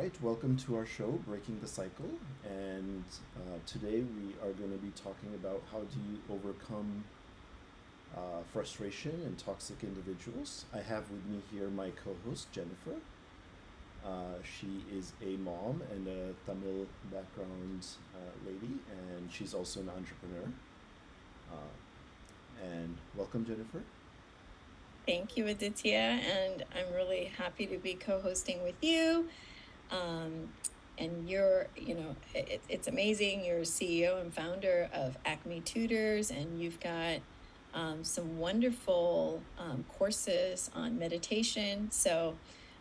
right, welcome to our show, Breaking the Cycle. And today we are going to be talking about how do you overcome frustration and toxic individuals. I have with me here my co host, Jennifer. She is a mom and a Tamil background lady, and she's also an entrepreneur. And welcome, Jennifer. Thank you, Aditya, and I'm really happy to be co-hosting with you. Um, and it's amazing. You're CEO and founder of Acme Tutors, and you've got some wonderful courses on meditation. So,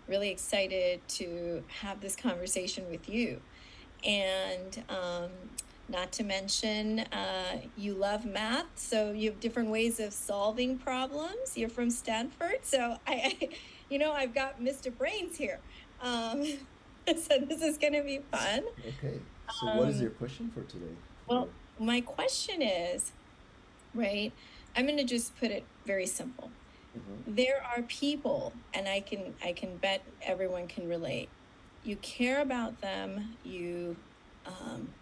really excited to have this conversation with you. And not to mention, you love math, so you have different ways of solving problems. You're from Stanford, so I've got Mr. Brains here. Um, so this is going to be fun. Okay, so what is your Um, question for today? For well, my question is, right? I'm going to just put it very simple. Mhm. There are people, and I can bet everyone can relate. You care about them. Um,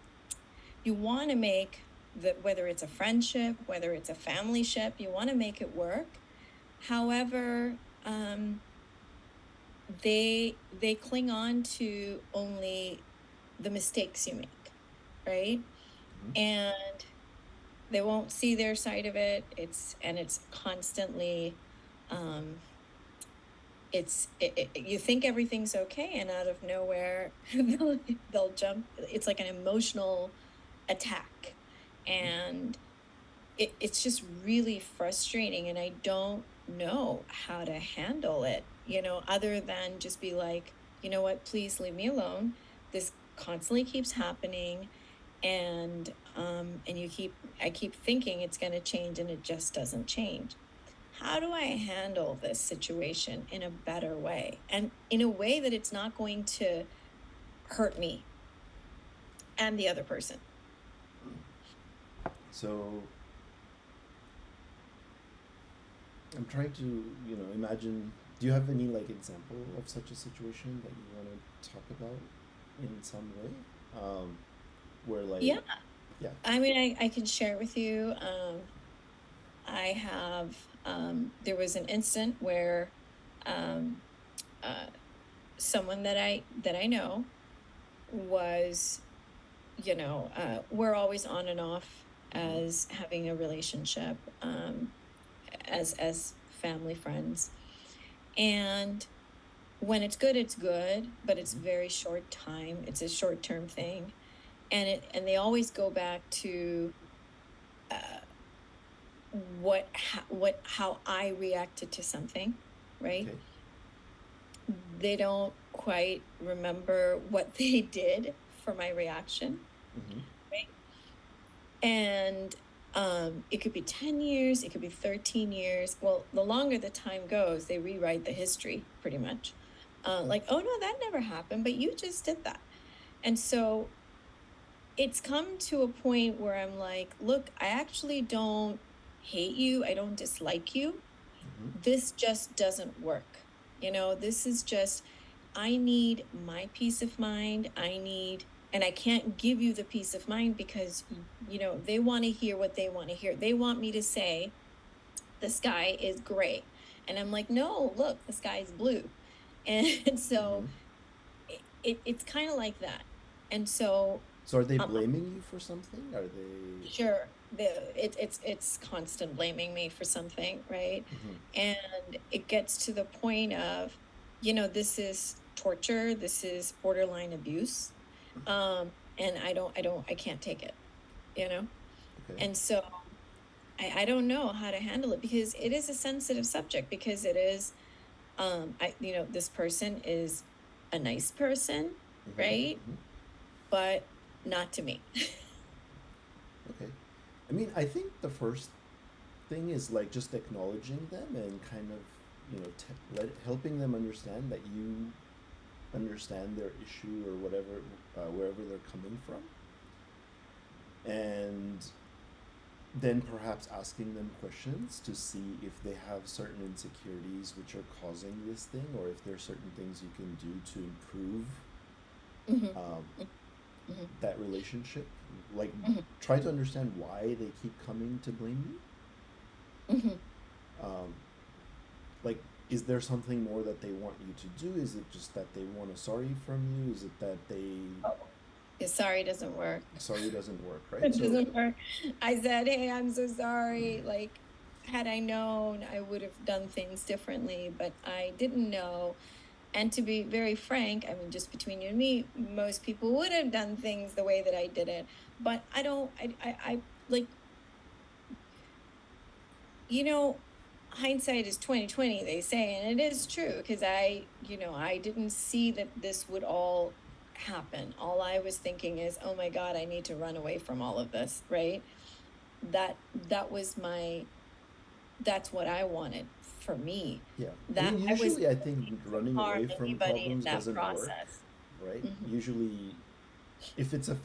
you want to make that, whether it's a friendship, whether it's a family ship, you want to make it work. However, they cling on to only the mistakes you make, right? Mhm. And they won't see their side of it. It's constantly um you think everything's okay, and out of nowhere they'll jump. It's like an emotional attack, Mhm. and it's just really frustrating, and I don't know how to handle it, other than just be like, you know what, please leave me alone. This constantly keeps happening, and I keep thinking it's going to change, and it just doesn't change. How do I handle this situation in a better way, and in a way that it's not going to hurt me and the other person? So I'm trying to, imagine. Do you have any like example of such a situation that you want to talk about in some way? Where like, Yeah, yeah. I mean, I can share with you. I have, there was an instant where um, uh, someone that I know was, we're always on and off Mm-hmm. as having a relationship, as family friends. And when it's good, but it's Mm-hmm. very short time. It's a short-term thing. And they always go back to uh, how I reacted to something, right? Okay. They don't quite remember what they did for my reaction, Mm-hmm. right? And it could be 10 years, it could be 13 years. Well, the longer the time goes, they rewrite the history pretty much. Like, oh no, that never happened, but you just did that. And so it's come to a point where I'm like, look, I actually don't hate you, I don't dislike you. Mm-hmm. This just doesn't work. This is just, I need my peace of mind. And I can't give you the peace of mind because, they want to hear what they want to hear. They want me to say, the sky is gray. And I'm like, no, look, the sky is blue. And Mm-hmm. so it's kind of like that. And so So are they um, blaming you for something? Are they? sure, it's constant blaming me for something, right? Mm-hmm. And it gets to the point of, this is torture, this is borderline abuse. And I can't take it, you know? Okay. And so I don't know how to handle it, because it is a sensitive subject, because it is, this person is a nice person, Mm-hmm. right? Mm-hmm. But not to me. Okay. I mean, I think the first thing is like just acknowledging them and kind of, helping them understand that you understand their issue or whatever, wherever they're coming from, and then perhaps asking them questions to see if they have certain insecurities which are causing this thing, or if there are certain things you can do to improve Mhm. um, Mhm. that relationship. Like, Mhm. try to understand why they keep coming to blame Mhm. you. Like, is there something more that they want you to do? Is it just that they want a sorry from you? Is it that they Oh, yeah, sorry doesn't work. sorry doesn't work, right? It So doesn't work. I said, "Hey, I'm so sorry. Like, had I known, I would have done things differently, but I didn't know." And to be very frank, I mean, just between you and me, most people would have done things the way that I did it. But I don't, I like, you know, hindsight is 2020, they say, and it is true because I didn't see that this would all happen. All I was thinking is, oh my God, I need to run away from all of this, right? That was that's what I wanted for me. yeah, I That mean, I was usually I think to running harm away from anybody in problems that doesn't work, process. right? Hmm. Usually, if it's a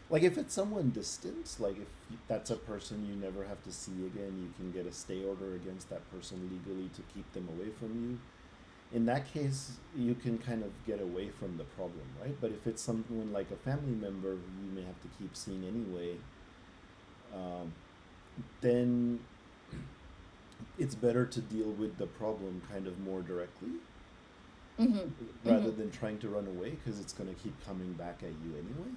like if it's someone distant, like if that's a person you never have to see again, you can get a stay order against that person legally to keep them away from you. In that case, you can kind of get away from the problem, right? But if it's someone like a family member who you may have to keep seeing anyway, um, then it's better to deal with the problem kind of more directly Hmm. rather Hmm. than trying to run away because it's going to keep coming back at you anyway.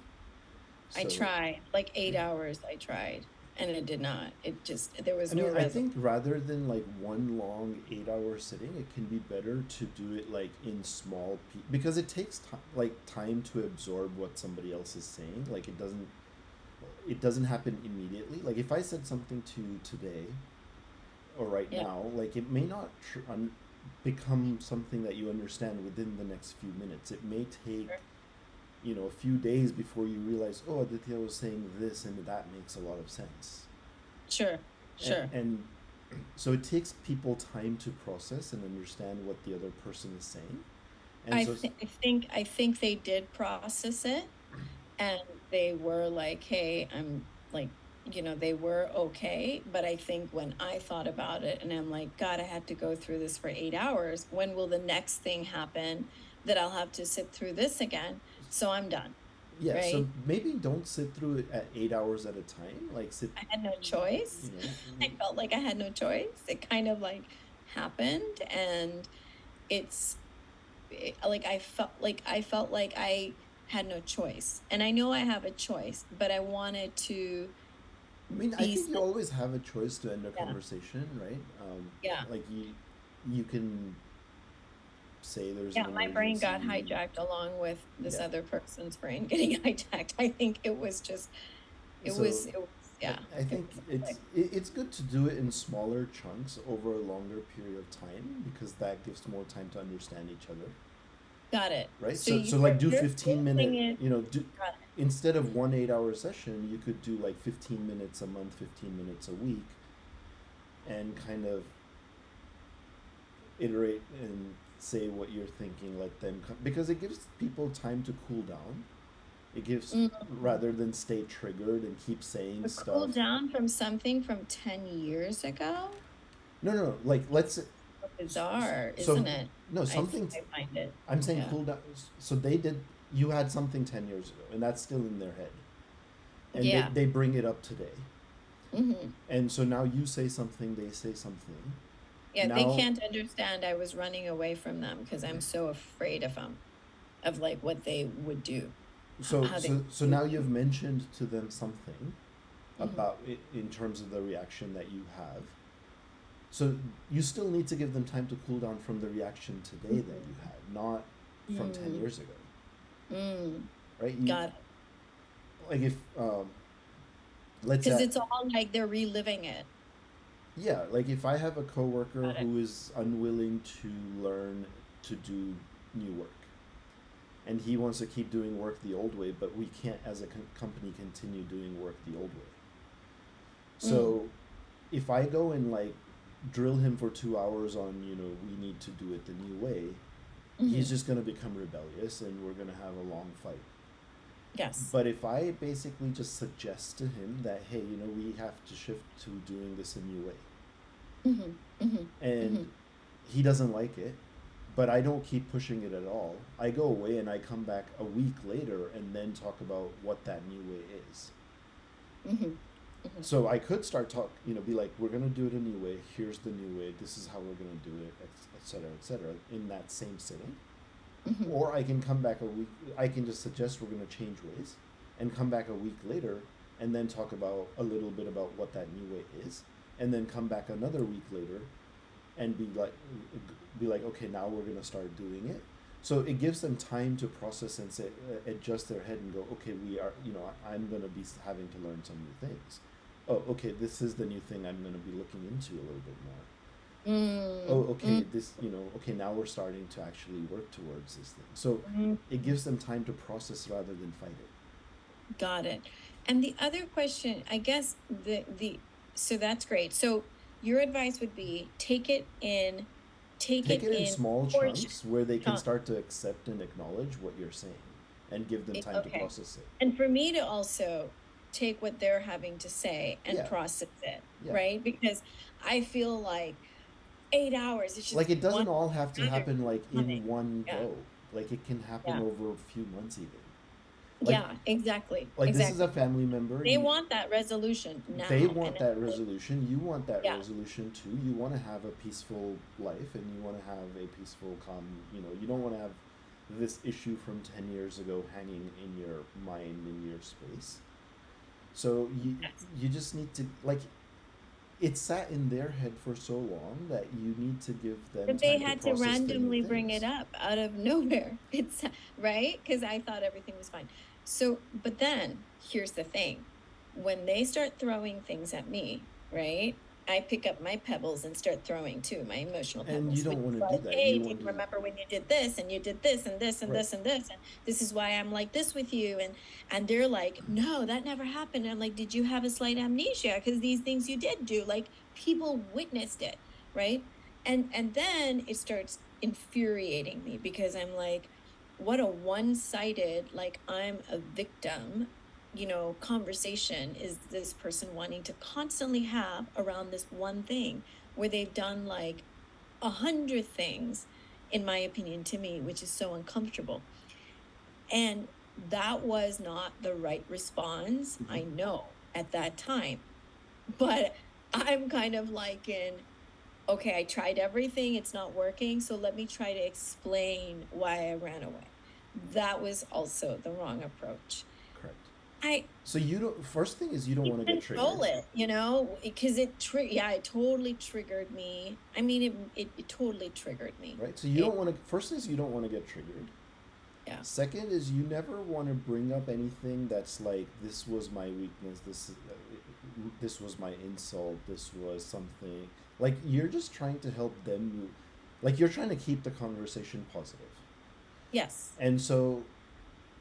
I So, tried like 8 hours. I tried, and it did not. It just there I was no mean, I resolution. think rather than like one long 8 hour sitting, it can be better to do it like in small because it takes like time to absorb what somebody else is saying. Like it doesn't happen immediately. Like if I said something to you today or right Yeah, now, like it may not become something that you understand within the next few minutes. It may take, sure, a few days before you realize, oh, Aditya was saying this and that makes a lot of sense. sure, sure. And so it takes people time to process and understand what the other person is saying. And so, I think they did process it, and they were like, "Hey, I'm like." They were okay, but I think when I thought about it and I'm like, God, I had to go through this for 8 hours. When will the next thing happen that I'll have to sit through this again? So I'm done, yeah, so right? maybe don't sit through it at 8 hours at a time. Like sit, I had no choice. you know, I felt like I had no choice. It kind of like happened, and it's like I felt like I had no choice. And I know I have a choice, but I wanted to I mean, I be think you always have a choice to end a yeah, conversation, right? yeah. Like you can say there's Yeah, an my brain emergency. got hijacked along with this Yeah. other person's brain getting hijacked. I think it was just So it was I, yeah, I it think was like it's good to do it in smaller chunks over a longer period of time because that gives more time to understand each other, got it. right? So So like do you're 15 saying minute, it do got instead of one 8 hour session, you could do like 15 minutes a month, 15 minutes a week, and kind of iterate and say what you're thinking. Let them come because it gives people time to cool down. It gives it. rather than stay triggered and keep saying To cool stuff. down from something from 10 years ago? No, no, no. Like let's So bizarre, so isn't it? no I something. find it. I'm saying Yeah. cool down. So they did. You had something 10 years ago, and that's still in their head, and they Yeah. they bring it up today, Hmm. and so now you say something, they say something. Yeah, they Now, can't understand I was running away from them because I'm so afraid of them, of like what they would do, so how they so so would now do. you've mentioned to them something Hmm. about it in terms of the reaction that you have. So you still need to give them time to cool down from the reaction today that you Hmm. had, not from 10 Mm, years ago, mm, right? You got it. like if let's Because say it's all like they're reliving it. yeah, like if I have a coworker Got it. who is unwilling to learn to do new work and he wants to keep doing work the old way, but we can't as a company continue doing work the old way. Mm, So if I go and like drill him for 2 hours on, we need to do it the new way, he's hmm. just going to become rebellious and we're going to have a long fight. Yes. But if I basically just suggest to him that, hey, we have to shift to doing this a new way, Hmm. Hmm. and Hmm. he doesn't like it, but I don't keep pushing it at all. I go away and I come back a week later and then talk about what that new way is. Mm-hmm. Mm-hmm. So I could start talk, be like, we're gonna do it a new way. Here's the new way. This is how we're gonna do it, et cetera, in that same sitting. Mm-hmm. Or I can come back a week. I can just suggest we're gonna change ways, and come back a week later, and then talk about a little bit about what that new way is, and then come back another week later, and be like, okay, now we're gonna start doing it. So it gives them time to process and say, adjust their head and go, okay, I'm gonna be having to learn some new things. Oh, okay, this is the new thing I'm gonna be looking into a little bit more. Oh, okay, okay, now we're starting to actually work towards this thing. So Mm-hmm. it gives them time to process rather than fight it. Got it. And the other question, I guess the so that's great. So your advice would be take Take it it in in small portion. chunks where they can chunk. start to accept and acknowledge what you're saying and give them time to Okay. process it. And for me to also take what they're having to say and Yeah, process it, yeah. right? Because I feel like 8 hours, it's just Like it one doesn't all have to other happen like coming. in one Yeah. go. Like it can happen Yeah. over a few months even. Like Yeah, exactly. like this is a Exactly. family member. They want that resolution They now. want that resolution. You want that Yeah. resolution too. You want to have a peaceful life, and you want to have a peaceful, calm. You don't want to have this issue from 10 years ago hanging in your mind, in your space. So Yes. you just need to like it sat in their head for so long that you need to give them But they time to had to process the new randomly bring it things. up out of nowhere. It's right, because I thought everything was fine. So, but then here's the thing. When they start throwing things at me, right? I pick up my pebbles and start throwing too, my emotional And you pebbles, which don't is want to do like, that. hey, You do you want to remember when you did this and you did this and this and right. this and this? And this is why I'm like this with you. And they're like, no, that never happened. And I'm like, did you have a slight amnesia? Because these things you did do, like people witnessed it, right? And then it starts infuriating me because I'm like, what a one-sided, like I'm a victim, conversation is this person wanting to constantly have around this one thing where they've done like 100 things, in my opinion, to me, which is so uncomfortable. And that was not the right response, Mhm. I know, at that time. But I'm kind of like okay, I tried everything, it's not working, so let me try to explain why I ran away. That was also the wrong approach. Correct. I So you don't. First thing is you don't you want to get triggered, control it, because it totally triggered me. I mean, it totally triggered me. right? So you It don't want to. First is you don't want to get triggered. Yeah. Second is you never want to bring up anything that's like this was my weakness. This was my insult. This was something like you're just trying to help them move. Like you're trying to keep the conversation positive. Yes. And so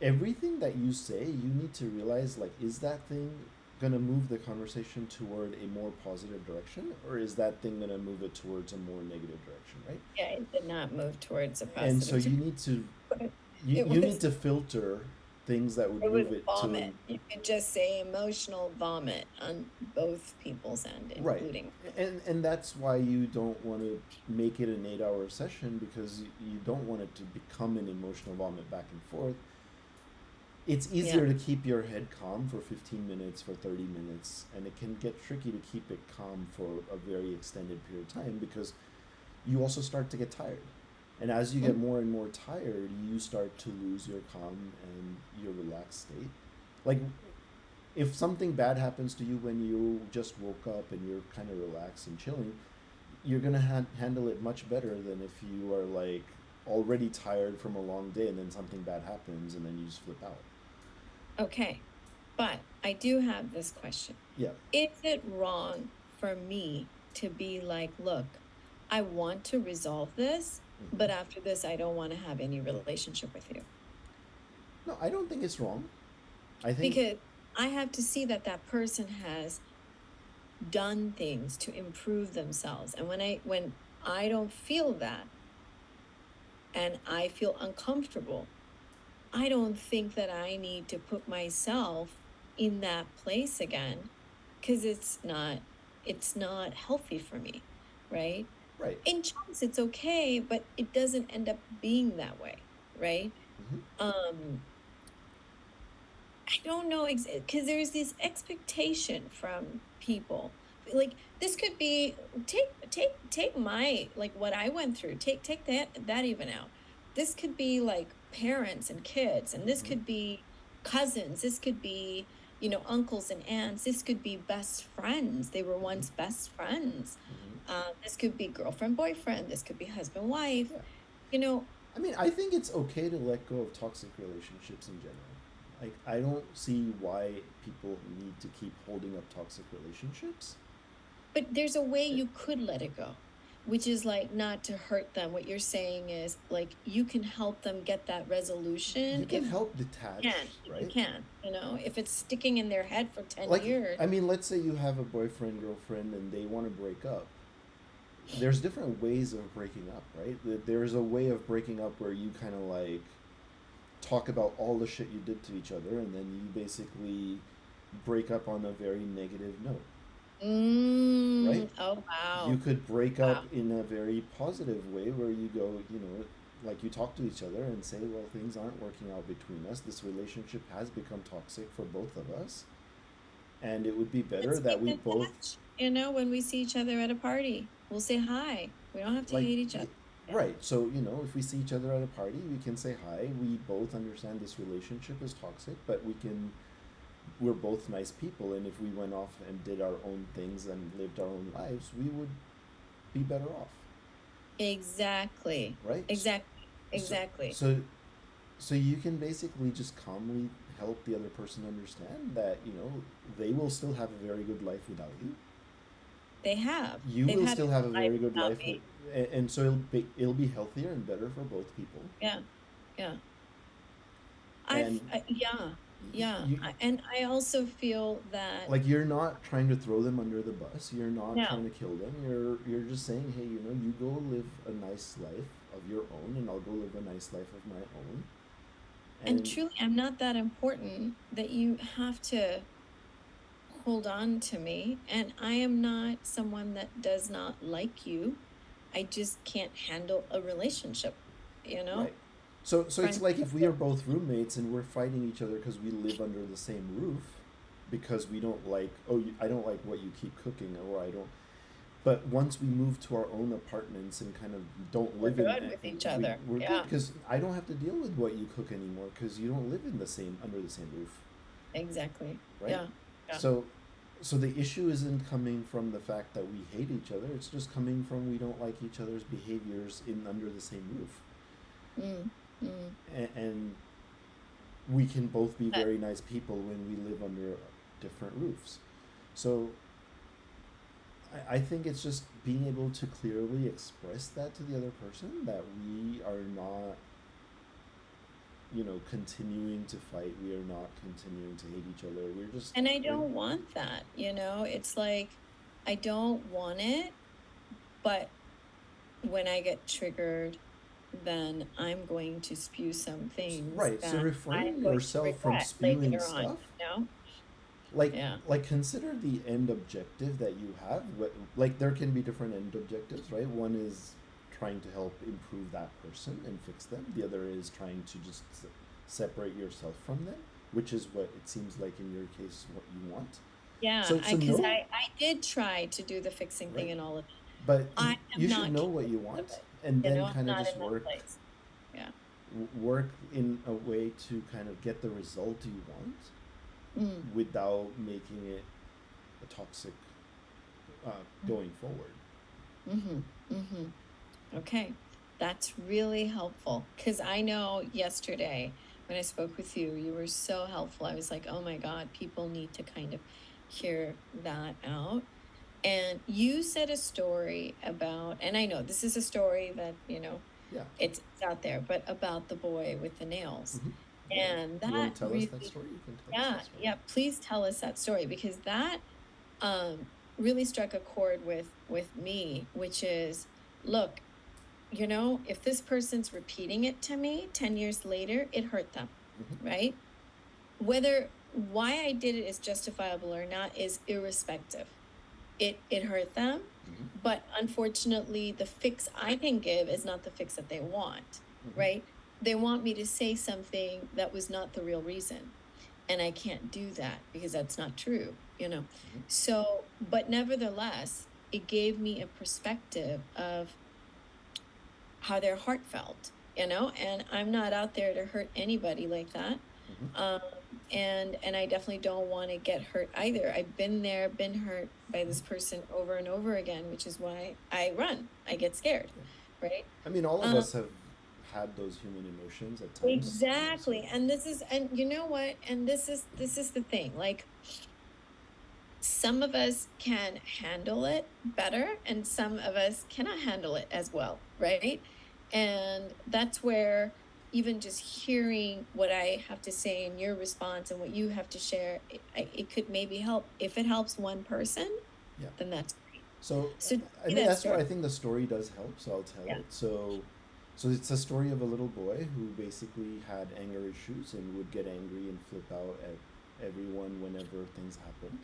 everything that you say, you need to realize like, is that thing gonna move the conversation toward a more positive direction, or is that thing gonna move it towards a more negative direction, right? Yeah, it did not move towards a And so positive. you need to you, It you need was to filter things that would it was move it to vomit. You could just say emotional vomit on both people's end, right. including. And that's why you don't want to make it an 8 hour session, because you don't want it to become an emotional vomit back and forth. It's Yeah. easier to keep your head calm for 15 minutes, for 30 minutes, and it can get tricky to keep it calm for a very extended period of time, because you also start to get tired. And as you get Mm. more and more tired, you start to lose your calm and your relaxed state. Like, if something bad happens to you when you just woke up and you're kind of relaxed and chilling, you're going to handle it much better than if you are like already tired from a long day and then something bad happens and then you just flip out. Okay. But I do have this question. Yeah. Is it wrong for me to be like, look, I want to resolve this, but Hmm. after this, I don't want to have any relationship with you? No, I don't think it's wrong. I think, Because I have to see that that person has done things to improve themselves. And when I don't feel that and I feel uncomfortable, I don't think that I need to put myself in that place again, because it's not healthy for me, right? Right. in chunks it's okay, but it doesn't end up being that way, right? Hmm. um I don't know, because there's this expectation from people. Like this could be, take my, like what I went through. Take that even out. This could be like parents and kids, and this Hmm. could be cousins. This could be, uncles and aunts. This could be best friends. They were Hmm. once best friends. Hmm. This could be girlfriend, boyfriend. This could be husband, wife. Yeah. You know, I mean, I think it's okay to let go of toxic relationships in general. Like, I don't see why people need to keep holding up toxic relationships. But there's a way you could let it go, which is like not to hurt them. What you're saying is like you can help them get that You resolution can if help detach, you right? can, if it's sticking in their head for 10 Like, years. I mean, let's say you have a boyfriend, girlfriend, and they want to break up. There's different ways of breaking up, right? There's a way of breaking up where you kind of like talk about all the shit you did to each other, and then you basically break up on a very negative note, right? Oh, You wow. could break up Wow. in a very positive way where you go, like you talk to each other and say, well, things aren't working out between us. This relationship has become toxic for both of us. And it would be better Let's that keep we in both, touch. When we see each other at a party, we'll say hi. We don't have to like, hate each other. Yeah. right. So, if we see each other at a party, we can say hi. We both understand this relationship is toxic, but we're both nice people. And if we went off and did our own things and lived our own lives, we would be better off, Exactly. right? Exactly. So, Exactly. so, so you can basically just calmly help the other person understand that, they will still have a very good life without you. They have. You They've will had a still have a good life very good without life with, me. and so it'll be healthier and better for both people. Yeah. Yeah. And Yeah, yeah. you, And I also feel that like, you're not trying to throw them under the bus. You're not no, trying to kill them. You're just saying, hey, you go live a nice life of your own, and I'll go live a nice life of my own. and And truly, I'm not that important that you have to hold on to me. And I am not someone that does not like you. I just can't handle a relationship, you know? right. So it's like if we are Friendship. both roommates and we're fighting each other because we live under the same roof, because we don't like, oh, I don't like what you keep cooking, or I don't. But once we move to our own apartments and kind of don't We're live in, good with each other. we're good Yeah, because I don't have to deal with what you cook anymore because you don't live in the same under the same roof, exactly. right? Yeah, yeah. So so the issue isn't coming from the fact that we hate each other. It's just coming from we don't like each other's behaviors in under the same roof, Mm, mm. and we can both be But very nice people when we live under different roofs. So I think it's just being able to clearly express that to the other person that we are not, continuing to fight. We are not continuing to hate each other. And I don't want that, It's like I don't want it, but when I get triggered, then I'm going to spew some things Right. So that I'm refrain going to yourself from regret spewing later on, stuff. you know? Like, Yeah. consider the end objective that you have. Like, there can be different end objectives, right? One is trying to help improve that person and fix them. The other is trying to just separate yourself from them, which is what it seems like in your case what you want. Yeah, So because know, I did try to do the fixing thing right? and all of it. But I you am should not know what you capable of want, it. and then I'm kind of not just in that place. Yeah. work in a way to kind of get the result you want Mm. without making it a toxic, going forward. Mm-hmm. Mm-hmm. Okay. That's really helpful because I know yesterday when I spoke with you, you were so helpful. I was like, oh my God, people need to kind of hear that out. And you said a story about, and I know this is a story that, Yeah. it's out there, but about the boy with the nails. Hmm. Yeah. And You that want to tell us that really, story? You can tell us yeah, that story. yeah, please tell us that story because that really struck a chord with me, which is, look, if this person's repeating it to me 10 years later, it hurt them, Hmm. right? Whether why I did it is justifiable or not is irrespective. It hurt them. Mm-hmm. But unfortunately, the fix I can give is not the fix that they want, Mm-hmm. right? They want me to say something that was not the real reason. And I can't do that because that's not true, you know? Mm-hmm. So, but nevertheless, it gave me a perspective of how their heart felt, you know? And I'm not out there to hurt anybody like that. Mm-hmm. Um, and I definitely don't want to get hurt either. I've been there, been hurt by Mm-hmm. this person over and over again, which is why I run. I get scared, Yeah. right? I mean, all of Um, us have had those human emotions at times, so. exactly. And this is, and you know what? And this is the thing. Like, some of us can handle it better and some of us cannot handle it as well, right? And that's where even just hearing what I have to say in your response and what you have to share, it could maybe help. If it helps one person, Yeah. then that's great. So, So I tell mean, me that that's why story. I think the story does help. So I'll tell Yeah. it. So it's a story of a little boy who basically had anger issues and would get angry and flip out at everyone whenever things happened.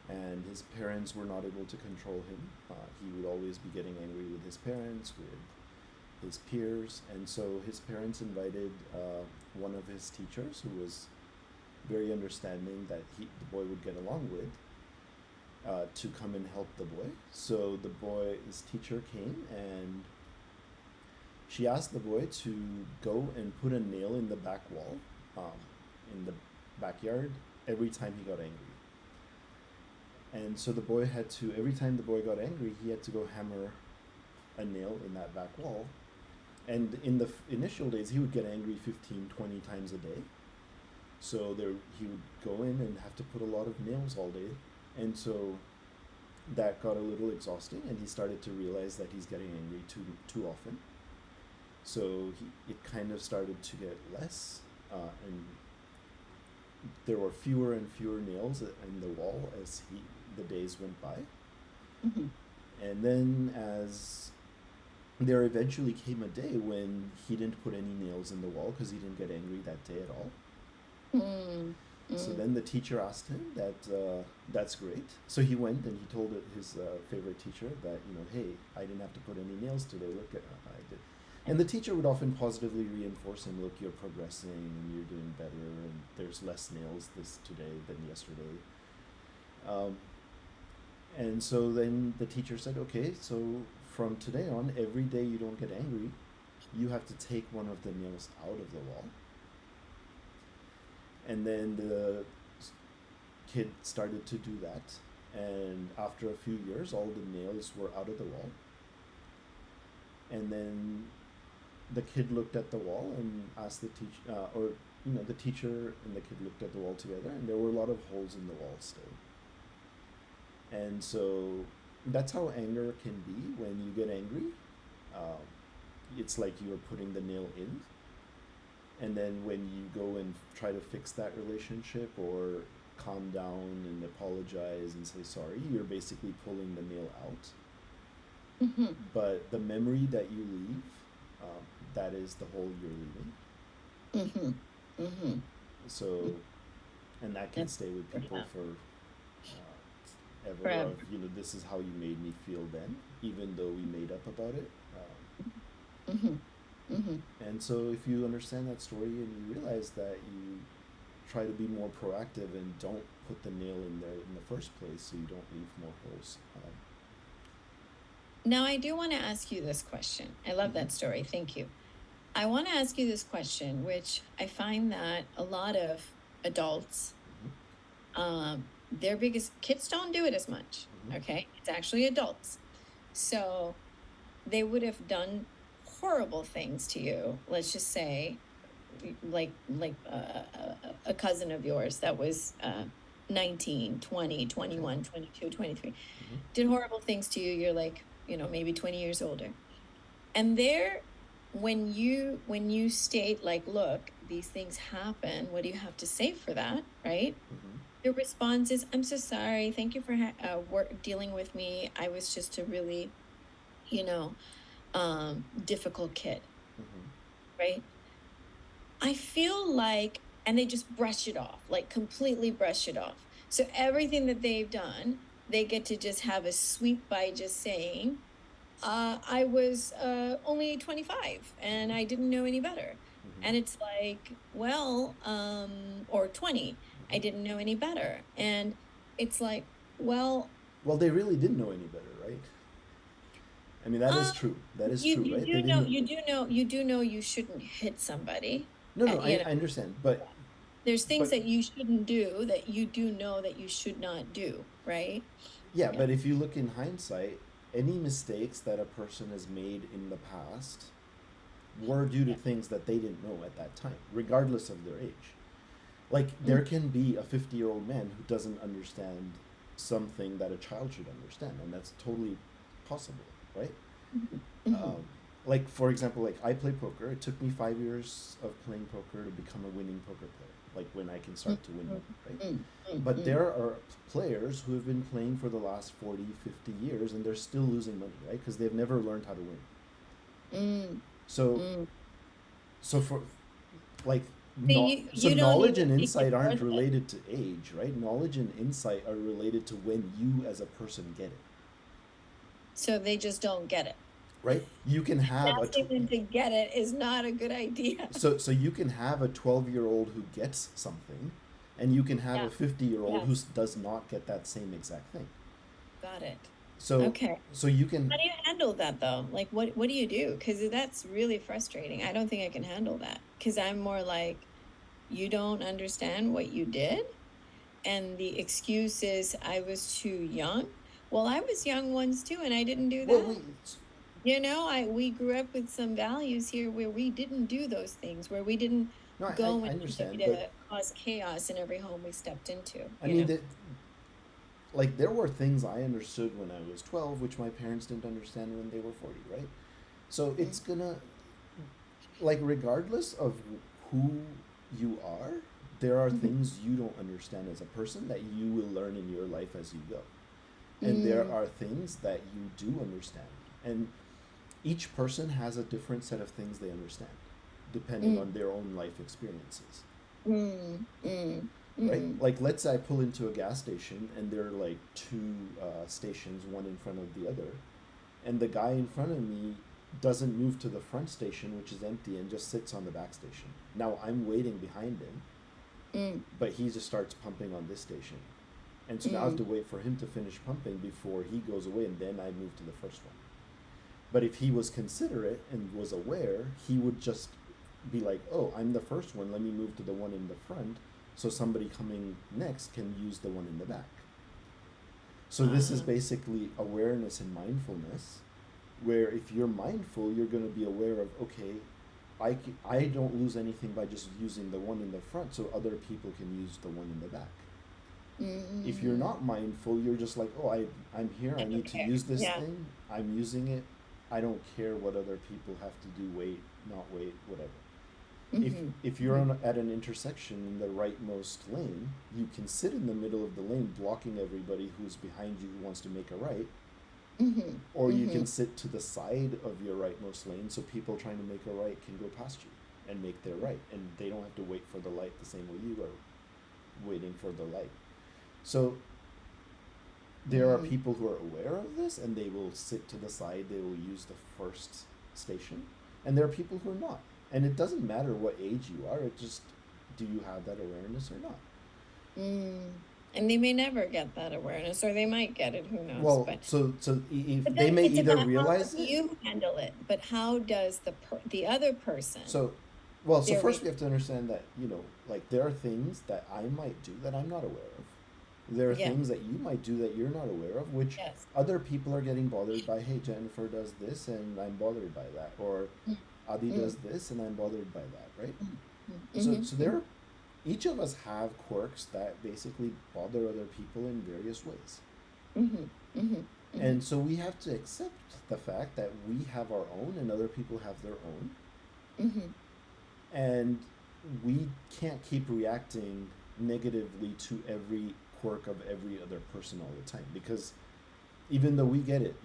And his parents were not able to control him. He would always be getting angry with his parents, with his peers, and so his parents invited one of his teachers, who was very understanding that the boy would get along with, to come and help the boy. So his teacher came, and she asked the boy to go and put a nail in the back wall, um, in the backyard, every time he got angry. And so the boy had to, every time the boy got angry, he had to go hammer a nail in that back wall. And in the initial days, he would get angry 15, 20 times a day. So he would go in and have to put a lot of nails all day. And so that got a little exhausting, and he started to realize that he's getting angry too often. So it kind of started to get less, and there were fewer and fewer nails in the wall as the days went by. Mm-hmm. And then as there eventually came a day when he didn't put any nails in the wall because he didn't get angry that day at all. Mm, So mm, then the teacher asked him that, that's great. So he went and he told his favorite teacher that, hey, I didn't have to put any nails today. Look at I did. And the teacher would often positively reinforce him. Look, you're progressing and you're doing better, and there's less nails this today than yesterday. Um, and so then the teacher said, okay, so from today on, every day you don't get angry, you have to take one of the nails out of the wall. And then the kid started to do that. And after a few years, all the nails were out of the wall. And then the kid looked at the wall and asked the teacher, the teacher and the kid looked at the wall together, and there were a lot of holes in the wall still. And so that's how anger can be when you get angry. Um, it's like you're putting the nail in, and then when you go and try to fix that relationship or calm down and apologize and say sorry, you're basically pulling the nail out. mm-hmm, But the memory that you leave, um, that is the hole you're leaving. mm-hmm, mm-hmm. So, and that can That's stay with people yeah, for ever. forever. Of this is how you made me feel then, even though we made up about it. Mm-hmm, mm-hmm. And so, if you understand that story and you realize that you try to be more proactive and don't put the nail in there in the first place, so you don't leave more holes. Now, I do want to ask you this question. I love Mhm. that story. Thank you. I want to ask you this question, which I find that a lot of adults, Mhm. their biggest kids don't do it as much. Mhm. Okay. It's actually adults. So they would have done horrible things to you. Let's just say, like a cousin of yours that was 19, 20, Okay. 21, 22, 23, Mhm. did horrible things to you. You're like, maybe 20 years older. And there, when you state like, look, these things happen, what do you have to say for that, right? Mhm. Your response is, I'm so sorry, thank you for dealing with me. I was just a really, you know difficult kid, Mhm. right? I feel like, and they just brush it off, like completely brush it off. So everything that they've done, they get to just have a sweep by just saying, I was only 25 and I didn't know any better. And Mm-hmm. it's like, well, or 20, I Mm-hmm. didn't know any better. And it's like, well, Well, they really didn't know any better, right? I mean, that is um, true. That is you true, you right? They do know didn't. you shouldn't hit somebody. No, no, You know, I understand, but there's things but that you shouldn't do that you do know that you should not do, right? yeah, Yeah. but if you look in hindsight, any mistakes that a person has made in the past were due to Yeah. things that they didn't know at that time, regardless of their age. Like Mm, there can be a 50-year-old man who doesn't understand something that a child should understand, and that's totally possible, right? mhm, mhm, Um, like for example, like I play poker. It took me 5 years of playing poker to become a winning poker player. Like when I can mm, start to win mm, money, right? mm, mm, But mm, there are players who have been playing for the last 40, 50 years and they're still losing money, right? Because they've never learned how to win. mm, So, mm. so for like, So not so you don't knowledge even and make it insight aren't worth it. related to age, right? Knowledge and insight are related to when you as a person get it, So they just don't get it. right? You can have a Asking them to get it is not a good idea. so you can have a 12-year-old who gets something, and you can have Yeah. a 50-year-old who Yes. does not get that same exact thing. Got it. So Okay. so you can. How do you handle that though? Like what do you do? Because that's really frustrating. I don't think I can handle that. Because I'm more like, you don't understand what you did. And the excuse is I was too young. Well, I was young once too, and I didn't do Well, that. We grew up with some values here where we didn't do those things, where we didn't no, go I and try understand, but to cause chaos in every home we stepped into, I mean that, like, there were things I understood when I was 12 which my parents didn't understand when they were 40, right? So Mm, it's gonna, like, regardless of who you are, there are mhm, things you don't understand as a person that you will learn in your life as you go. And there mm, are things that you do understand. And each person has a different set of things they understand depending mm, on their own life experiences, mm, mm, right? mm, Like, let's say I pull into a gas station and there are like two stations, one in front of the other, and the guy in front of me doesn't move to the front station, which is empty, and just sits on the back station. Now I'm waiting behind him, mm, but he just starts pumping on this station. And so now I have to mm, wait for him to finish pumping before he goes away, and then I move to the first one. But if he was considerate and was aware, he would just be like, "Oh, I'm the first one. Let me move to the one in the front, so somebody coming next can use the one in the back." So this is uh, basically awareness and mindfulness, where if you're mindful, you're going to be aware of, okay, I don't lose anything by just using the one in the front, so other people can use the one in the back. If you're mm, not mindful, you're just like, oh, I'm here, I I don't need to care. use this Yeah. thing, I'm using it, I don't care what other people have to do, wait, not wait, whatever. If Mm-hmm. if you're Mm-hmm. at an intersection in the rightmost lane, you can sit in the middle of the lane blocking everybody who's behind you who wants to make a right, Mm-hmm. or you Mm-hmm. can sit to the side of your rightmost lane so people trying to make a right can go past you and make their right, and they don't have to wait for the light the same way you are waiting for the light. So there are Mm. people who are aware of this and they will sit to the side, they will use the first station, and there are people who are not. And it doesn't matter what age you are, it just, do you have that awareness or not? Mm. And they may never get that awareness, or they might get it, who knows? Well, so if But they then may it's either about how realize it. you handle it. But how does the other person, So, well, so their first re we have to understand that, like, there are things that I might do that I'm not aware of. There are yeah, things that you might do that you're not aware of, which yes. other people are getting bothered by. Hey, Jennifer does this and I'm bothered by that. Or Mm, Adi does mm, this and I'm bothered by that, right? mm, mm, So mm-hmm, each of us have quirks that basically bother other people in various ways. mm-hmm, mm-hmm, mm-hmm, And so we have to accept the fact that we have our own and other people have their own. mm-hmm, And we can't keep reacting negatively to every quirk of every other person all the time, because even though we get it,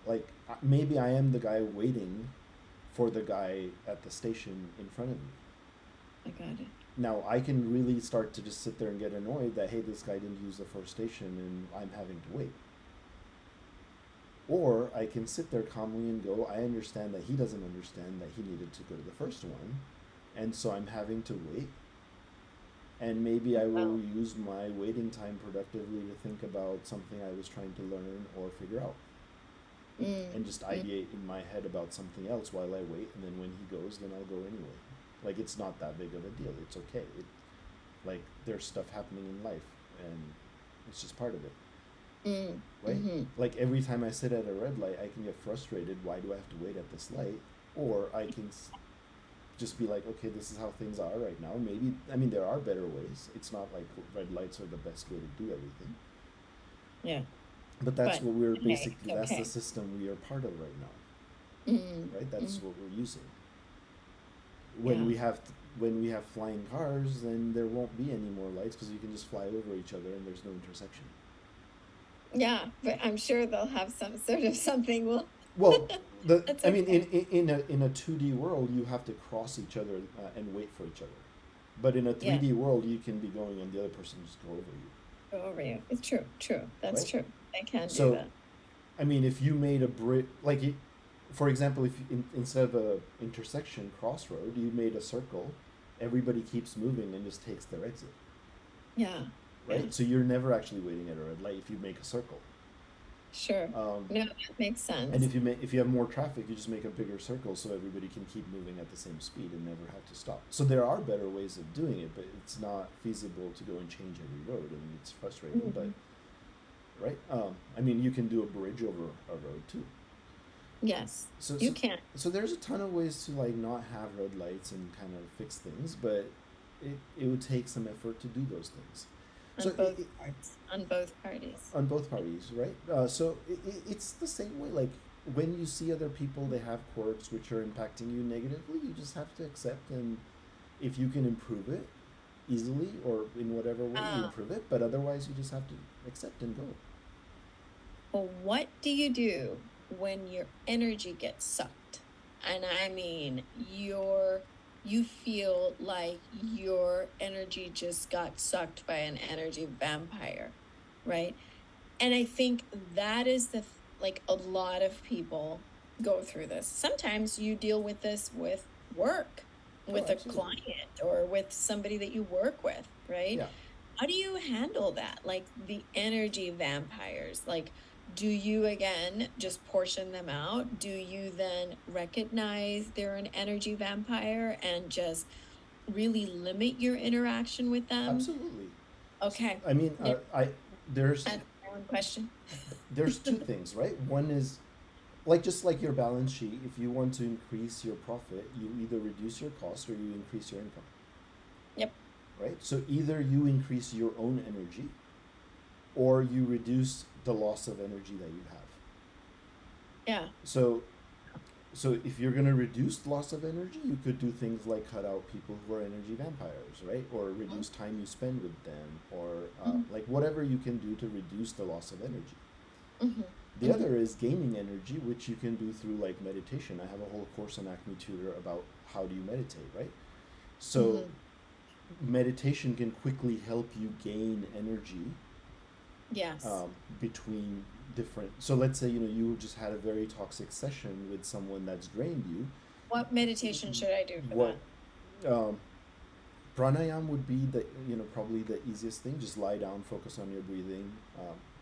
like, maybe I am the guy waiting for the guy at the station in front of me, I got it. now I can really start to just sit there and get annoyed that, hey, this guy didn't use the first station and I'm having to wait. Or I can sit there calmly and go, I understand that he doesn't understand that he needed to go to the first one, and so I'm having to wait. And maybe I will Well, use my waiting time productively to think about something I was trying to learn or figure out. mm, And just mm, ideate in my head about something else while I wait, and then when he goes, then I'll go anyway. Like it's not that big of a deal. It's okay. Like there's stuff happening in life, and it's just part of it, mm, right? mm-hmm. Like every time I sit at a red light, I can get frustrated. Why do I have to wait at this light? Or I can just be like, okay, this is how things are right now. Maybe, I mean, there are better ways. It's not like red lights are the best way to do everything. Yeah, But that's but what we're hey, basically, it's that's the okay. system we are part of right now, Mm, right? That's mm, what we're using. When yeah. we have when we have flying cars, then there won't be any more lights because you can just fly over each other and there's no intersection. Yeah, but I'm sure they'll have some sort of something. Well, Well, that's I mean, okay. in a 2D world, you have to cross each other and wait for each other. But in a Yeah, 3D world, you can be going and the other person just go over you, go over you. It's true, true. That's right? true. They can do So, that. I mean, if you made a bridge, like, for example, if instead of a intersection crossroad, you made a circle, everybody keeps moving and just takes their exit, Yeah, yeah, right? So you're never actually waiting at a red light if you make a circle. sure. Um, No, that makes and sense. if you have more traffic, you just make a bigger circle so everybody can keep moving at the same speed and never have to stop. So there are better ways of doing it, but it's not feasible to go and change every road, and it's frustrating. But Mhm. right, I mean, you can do a bridge over a road too. Yes, So you so can so there's a ton of ways to like not have red lights and kind of fix things, but it would take some effort to do those things. So on both parts, on both parties. on both parties, right? So it's the same way. Like when you see other people, they have quirks which are impacting you negatively. You just have to accept, and if you can improve it easily or in whatever way you Um, improve it, but otherwise you just have to accept and go. well, what do you do when your energy gets sucked? And I mean, you feel like your energy just got sucked by an energy vampire, right? And I think that is like a lot of people go through this. Sometimes you deal with this with work, Oh, with a absolutely. client or with somebody that you work with, right? Yeah. How do you handle that? Like the energy vampires, like do you again just portion them out? Do you then recognize they're an energy vampire and just really limit your interaction with them? Absolutely. Okay. I mean, Now, I there's that's my own question. there's two things, right? One is like just like your balance sheet, if you want to increase your profit, you either reduce your cost or you increase your income, Yep. right? So either you increase your own energy or you reduce the loss of energy that you have. Yeah. So if you're going to reduce the loss of energy, you could do things like cut out people who are energy vampires, right? Or reduce time you spend with them, or Mm-hmm. like whatever you can do to reduce the loss of energy. Mm-hmm. The Mm-hmm. other is gaining energy, which you can do through like meditation. I have a whole course on Acme Tutor about how do you meditate, right? So Mm-hmm. meditation can quickly help you gain energy Yes. between different. So let's say you just had a very toxic session with someone that's drained you. What meditation should I do for What that? um, pranayam would be the probably the easiest thing. Just lie down, focus on your breathing,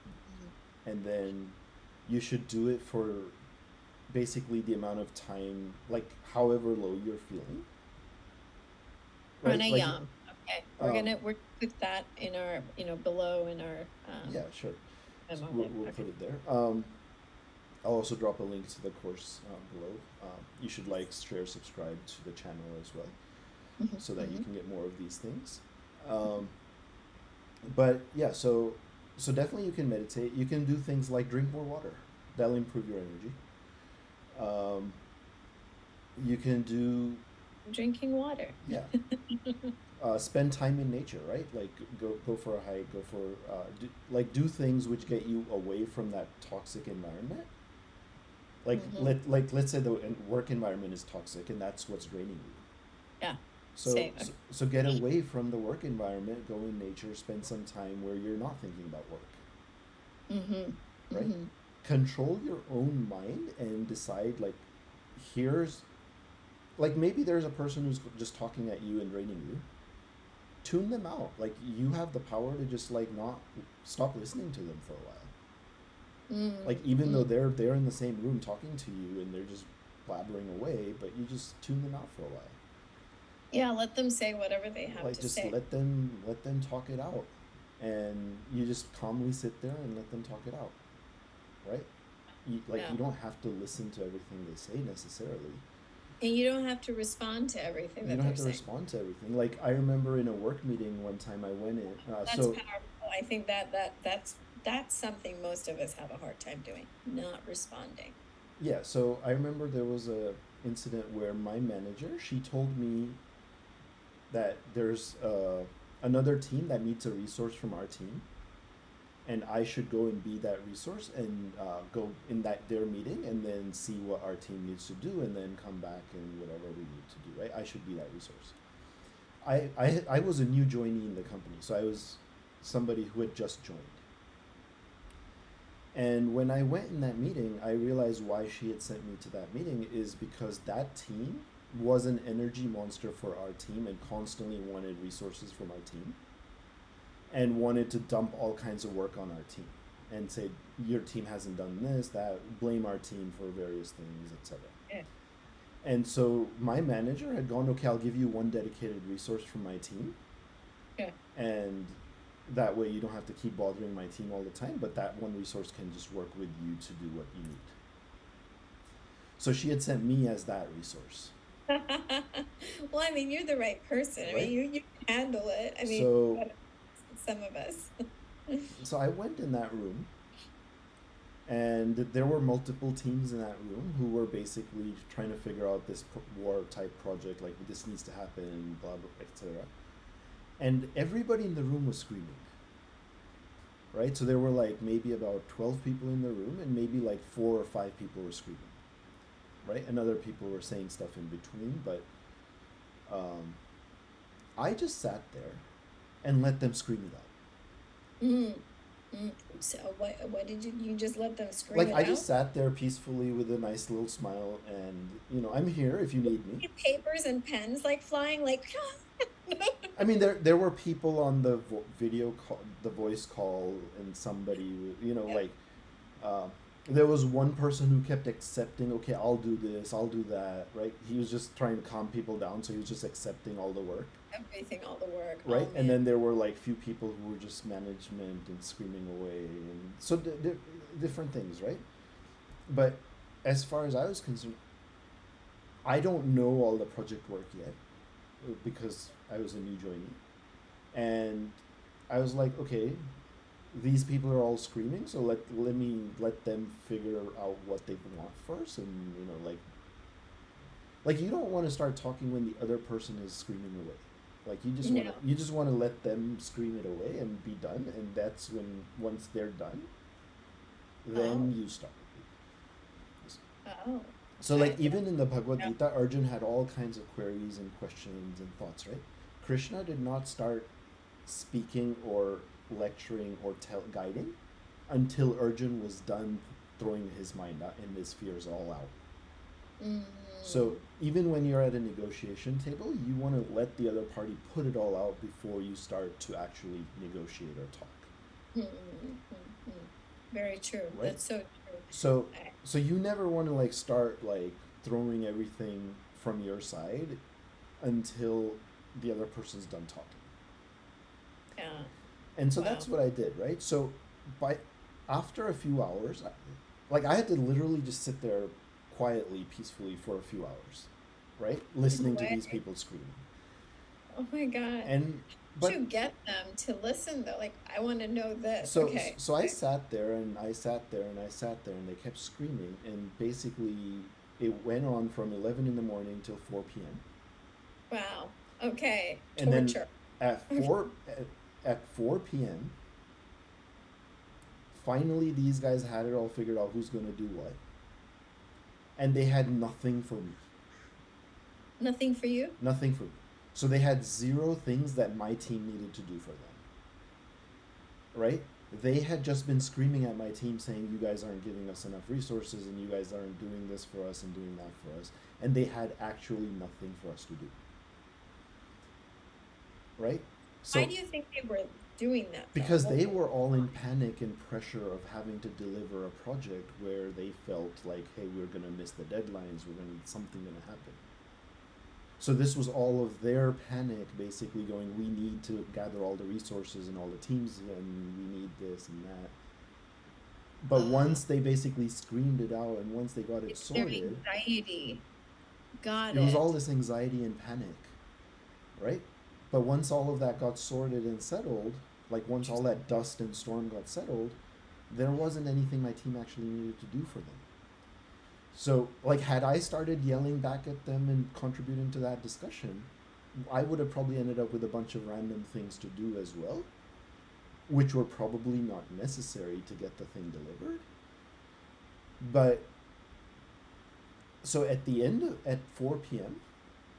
Mhm. and then you should do it for basically the amount of time, like however low you're feeling, right? Like, Pranayam. Okay. um, We're put that in our, below in our yeah, sure. So memo we'll, there. we'll Okay. put it there. I'll also drop a link to the course below. You should like, share, subscribe to the channel as well, Mm-hmm. so that you Mm-hmm. can get more of these things. Um, but yeah, so definitely you can meditate. You can do things like drink more water. That'll improve your energy. Um, you can do, Drinking water. yeah, spend time in nature, right? Like go for a hike, go for do things which get you away from that toxic environment. Like Mm-hmm. let's say the work environment is toxic and that's what's draining you. Yeah. So, Say, so so get away from the work environment, go in nature, spend some time where you're not thinking about work, mm-hmm, right? mm-hmm. Control your own mind and decide like here's like maybe there's a person who's just talking at you and draining you. Tune them out. Like you have the power to just like not stop listening to them for a while. Like even Mm-hmm. though they're in the same room talking to you and they're just blabbering away, but you just tune them out for a while. Yeah, let them say whatever they have Like to just say. let them talk it out, and you just calmly sit there and let them talk it out, right? Like Yeah. you don't have to listen to everything they say necessarily. And you don't have to respond to everything You that don't they're have to saying. respond to everything. Like I remember in a work meeting one time I went in. That's So powerful. I think that's something most of us have a hard time doing, not responding. yeah, so I remember there was a incident where my manager she told me that there's another team that needs a resource from our team, and I should go and be that resource and go in that their meeting and then see what our team needs to do and then come back and whatever we need to do. Right? I should be that resource. I was a new joinee in the company, so I was somebody who had just joined. And when I went in that meeting, I realized why she had sent me to that meeting is because that team was an energy monster for our team and constantly wanted resources from our team and wanted to dump all kinds of work on our team and say your team hasn't done this, that, blame our team for various things, etc. Yeah. And so my manager had gone, okay, I'll give you one dedicated resource from my team, Yeah. and that way you don't have to keep bothering my team all the time, but that one resource can just work with you to do what you need. So she had sent me as that resource, Well, I mean, you're the right person. I mean, right? you can handle it. I mean, So better than some of us. so I went in that room, and there were multiple teams in that room who were basically trying to figure out this war type project, like this needs to happen, blah blah, etc. And everybody in the room was screaming, right? So there were like maybe about 12 people in the room, and maybe like 4 or 5 people were screaming, right? And other people were saying stuff in between, but um, I just sat there and let them scream it out. Mm, mm. So what did you just let them scream Like it I out? just sat there peacefully with a nice little smile, and I'm here if you need me. Papers and pens like flying, like I mean, there were people on the video call, the voice call, and somebody, yeah, like uh, there was one person who kept accepting. Okay, I'll do this, I'll do that. Right? He was just trying to calm people down, so he was just accepting all the work. everything, all the work. Oh Right? And man. then there were like few people who were just management and screaming away, and so different things, right? But as far as I was concerned, I don't know all the project work yet because I was a new joinee. And I was like, okay, these people are all screaming, so let me let them figure out what they want first, and like you don't want to start talking when the other person is screaming away. Like No. you just want to let them scream it away and be done, and that's when once they're done, Oh. then you start. Oh. So like Yeah. even in the Bhagavad Yeah. Gita, Arjun had all kinds of queries and questions and thoughts, right? Krishna did not start speaking or lecturing or guiding until Arjun was done throwing his mind out and his fears all out. So Mm. even when you're at a negotiation table, you want to let the other party put it all out before you start to actually negotiate or talk, Mm, mm, mm, mm. Very true. right? That's so true. So I, so you never want to like start like throwing everything from your side until the other person's done talking. yeah. And so Wow. that's what I did, right? So by after a few hours, like I had to literally just sit there quietly, peacefully for a few hours, right? No Listening to way. these people scream. Oh my God. And How'd but you get them to listen though? Like, I want to know this. so Okay. so I sat there and I sat there and I sat there and they kept screaming, and basically it went on from 11 in the morning till 4 p.m. Wow. Okay. And then Torture. at 4 at 4 p.m. finally these guys had it all figured out who's going to do what, and they had nothing for me. Nothing for you? Nothing for me. So they had zero things that my team needed to do for them, right? They had just been screaming at my team saying, you guys aren't giving us enough resources and you guys aren't doing this for us and doing that for us. And they had actually nothing for us to do, right? Why So do you think they were doing that though? because they were all in panic and pressure of having to deliver a project where they felt like, hey, we're going to miss the deadlines, something going to happen. So this was all of their panic basically going, we need to gather all the resources and all the teams and we need this and that. But Uh, once they basically screamed it out and once they got it it's their sorted, anxiety. Got it was all it. this anxiety and panic, right? But once all of that got sorted and settled, like once all that dust and storm got settled, there wasn't anything my team actually needed to do for them. So, like, had I started yelling back at them and contributing to that discussion, I would have probably ended up with a bunch of random things to do as well, which were probably not necessary to get the thing delivered. But so at the end at 4 p.m.,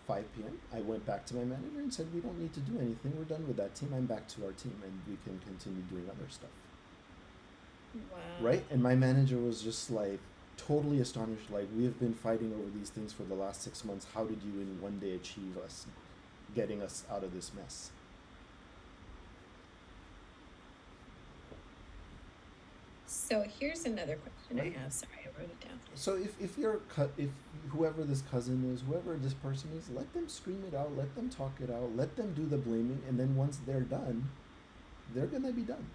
5 p.m., I went back to my manager and said, we don't need to do anything. We're done with that team. I'm back to our team and we can continue doing other stuff. Wow. Right? And my manager was just like totally astonished. Like, we have been fighting over these things for the last 6 months. How did you in one day achieve us getting us out of this mess? So here's another question I Right? have. Sorry, I wrote it down. So if whoever this cousin is, whoever this person is, let them scream it out, let them talk it out, let them do the blaming, and then once they're done, they're gonna be done.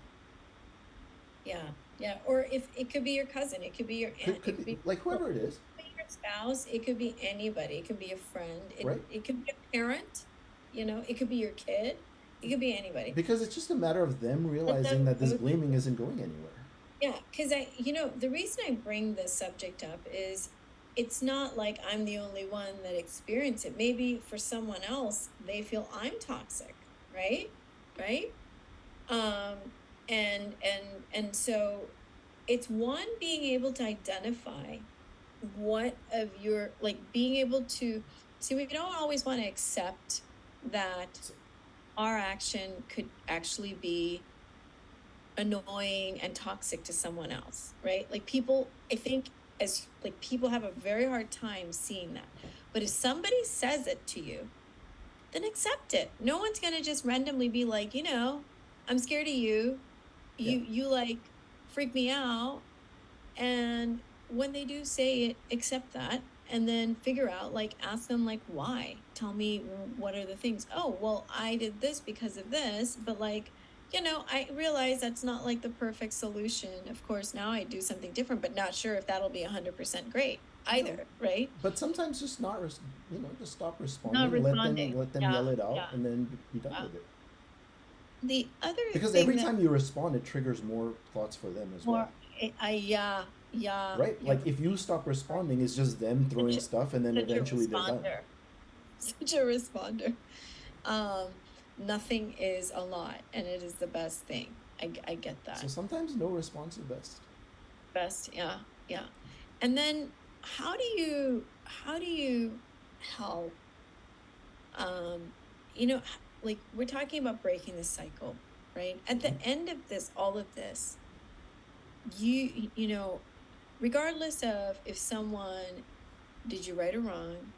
Yeah, yeah. Or if it could be your cousin, it could be your aunt, it could Could be like well, whoever it is, it could be your spouse, it could be anybody, it could be a friend, right? it could be a parent, it could be your kid, it could be anybody. Because it's just a matter of them Let realizing them that this go through blaming it. isn't going anywhere. Yeah, because the reason I bring this subject up is it's not like I'm the only one that experienced it. Maybe for someone else, they feel I'm toxic, right? Right? Um, and so it's one being able to identify what of your like being able to see we don't always want to accept that So, our action could actually be annoying and toxic to someone else, right? Like people, I think as like people have a very hard time seeing that. But if somebody says it to you, then accept it. No one's going to just randomly be like, I'm scared of you. yeah. You like freak me out. And when they do say it, accept that and then figure out, like, ask them, like, why? Tell me what are the things? Oh, well, I did this because of this, but like, I realize that's not like the perfect solution. Of course, now I do something different, but not sure if that'll be 100% great No. either, right? But sometimes just just stop Not responding, responding. let them Yeah, yell it out, yeah, and then be done yeah. with it. The other Because thing every that time you respond, it triggers more thoughts for them as well, more, yeah, yeah, right? you're Like if you stop responding, it's just them such throwing a, stuff, and then such a eventually they're done. responder, such a responder. Um, Nothing is a lot, and it is the best thing. I get So that. sometimes no response is best. Best, yeah, yeah. And then how do you help? Um, like we're talking about breaking the cycle, right? At Hmm. the end of this, all of this, you know, regardless of if someone did you right or wrong,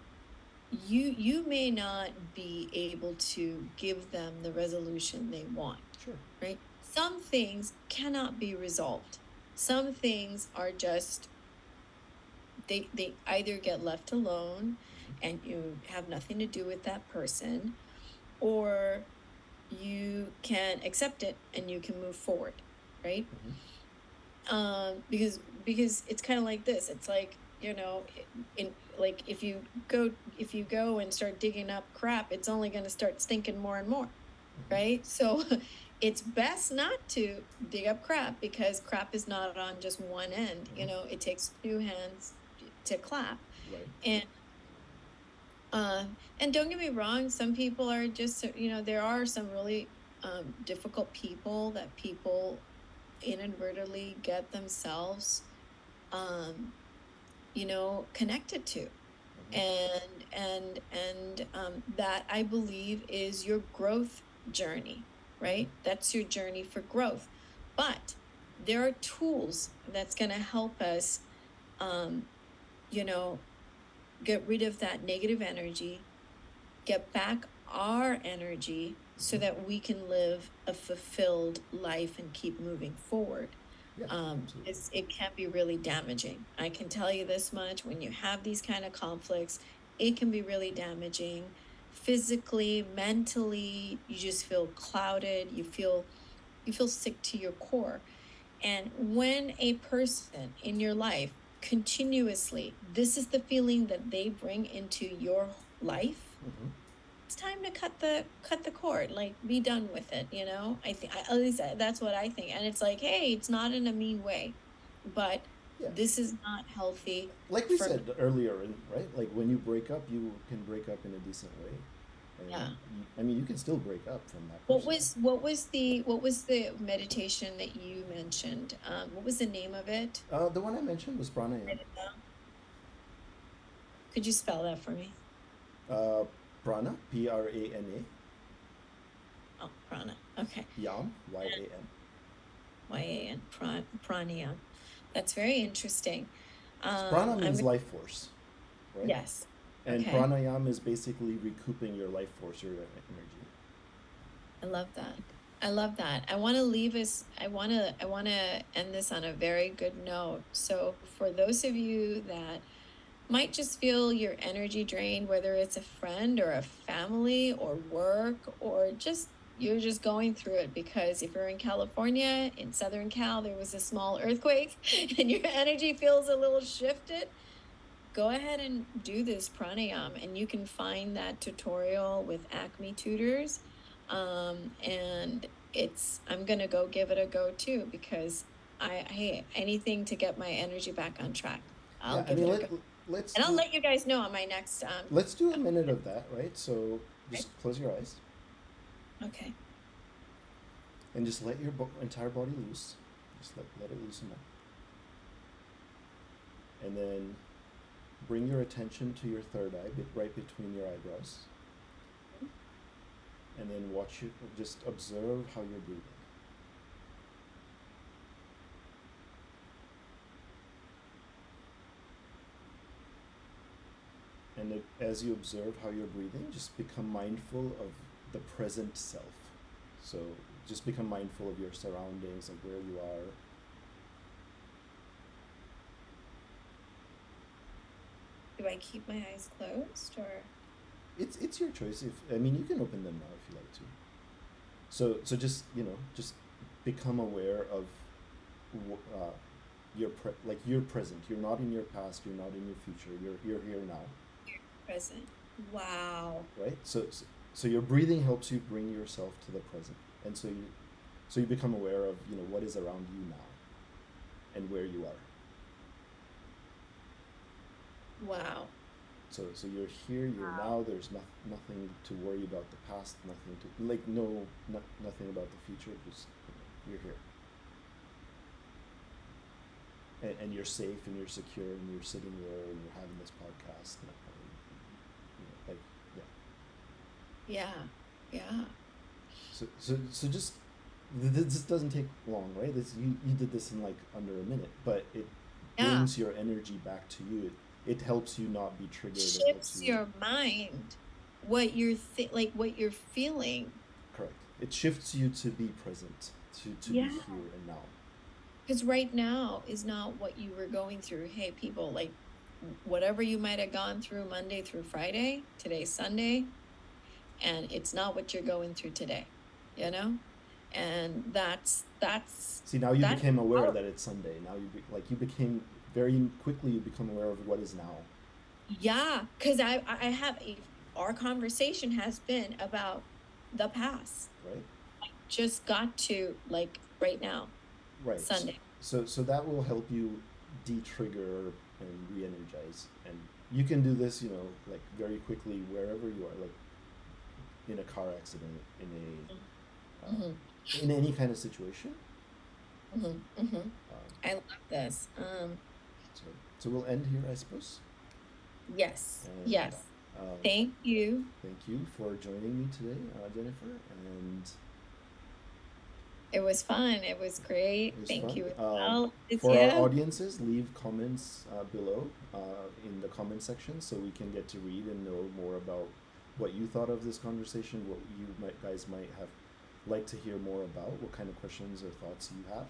you may not be able to give them the resolution they want, Sure. right? Some things cannot be resolved. Some things are just they either get left alone and you have nothing to do with that person, or you can accept it and you can move forward, right? Hmm. Because it's kind of like this. It's like, in like if you go and start digging up crap, it's only going to start stinking more and more, Hmm. right? So it's best not to dig up crap because crap is not on just one end. Hmm. It takes two hands to clap. Right. And uh, and don't get me wrong, some people are just, there are some really difficult people that people inadvertently get themselves, um, connected to. And that I believe is your growth journey, right? That's your journey for growth. But there are tools that's going to help us, um, you know, get rid of that negative energy, get back our energy so Hmm. that we can live a fulfilled life and keep moving forward. Yeah, absolutely. It can be really damaging. I can tell you this much: when you have these kind of conflicts, it can be really damaging physically, mentally. You just feel clouded. You feel sick to your core. And when a person in your life continuously, this is the feeling that they bring into your life, Hmm. it's time to cut the cord, like be done with it, you know? At least that's what I think. And it's like, hey, it's not in a mean way, but Yeah, this is not healthy like we for me. said earlier, right? Like when you break up, you can break up in a decent way, and Yeah. I mean, you can still break up from that What person. was what was the meditation that you mentioned? What was the name of it? The one I mentioned was pranayama. Write it down. Could you spell that for me? Uh, Prana, Prana, Oh, prana. Okay. Yam, Yam. YAN, pranayam. That's very interesting. So prana I'm means life force, right? yes. And Okay. pranayam is basically recouping your life force, your energy. I love that. I love that. I want to end this on a very good note. So for those of you that might just feel your energy drained, whether it's a friend or a family or work, or just you're just going through it because if you're in California, in Southern Cal, there was a small earthquake and your energy feels a little shifted, go ahead and do this pranayam, and you can find that tutorial with Acme Tutors. And I'm gonna go give it a go too, because hey, anything to get my energy back on track. I'll Yeah, I give mean, it a go. let's And I'll do let you guys know on my next let's do a minute of that, right? So okay. just close your eyes Okay. and just let your entire body loose. Just let it loosen up, and then bring your attention to your third eye, right between your eyebrows, and then watch you. Just observe how you're breathing. And as you observe how you're breathing, just become mindful of the present self. So just become mindful of your surroundings, of where you are. Do I keep my eyes closed or It's your choice. If I mean, you can open them now if you like to. So just just become aware of like you're present. You're not in your past. You're not in your future. You're here now, present? Wow. right? So your breathing helps you bring yourself to the present, and so you become aware of what is around you now and where you are. Wow. So you're here, you're Wow. now. There's nothing to worry about the past, nothing to like nothing about the future. Just you're here, and you're safe and you're secure and you're sitting there and you're having this podcast. Like yeah. Yeah. Yeah. So just this doesn't take long, right? You did this in like under a minute, but it Yeah. brings your energy back to you. It helps you not be triggered. It helps Shifts you. your mind, like what you're feeling. Correct. It shifts you to be present, to be Yeah. here and now. Because right now is not what you were going through. Hey, people, like whatever you might have gone through Monday through Friday, today's Sunday, and it's not what you're going through today, you know? And See, now you that's became aware powerful. that it's Sunday. Now you became very quickly. You become aware of what is now, Yeah, because I have our conversation has been about the past. right? Just got to like right now, Right. Sunday. So that will help you de-trigger and re-energize, and you can do this, like very quickly wherever you are, like in a car accident, Hmm. in any kind of situation. Hmm. Hmm. Um, I love this. so so we'll end here, I suppose. Yes, And yes. um, Thank you. thank you for joining me today, Jennifer. And It was fun. It was great. it was Thank fun. you as well, For our Aditya. audiences, leave comments below in the comment section so we can get to read and know more about what you thought of this conversation, what you guys might have liked to hear more about, what kind of questions or thoughts you have.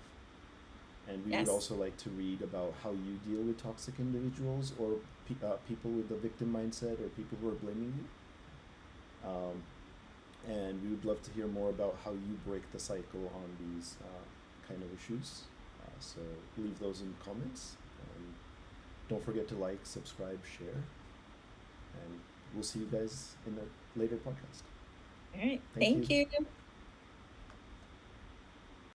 And we would Yes. also like to read about how you deal with toxic individuals or people with a victim mindset or people who are blaming you. And we would love to hear more about how you break the cycle on these kind of issues. So leave those in comments. And don't forget to like, subscribe, share, and we'll see you guys in a later podcast. All right. Thank you. Thank you.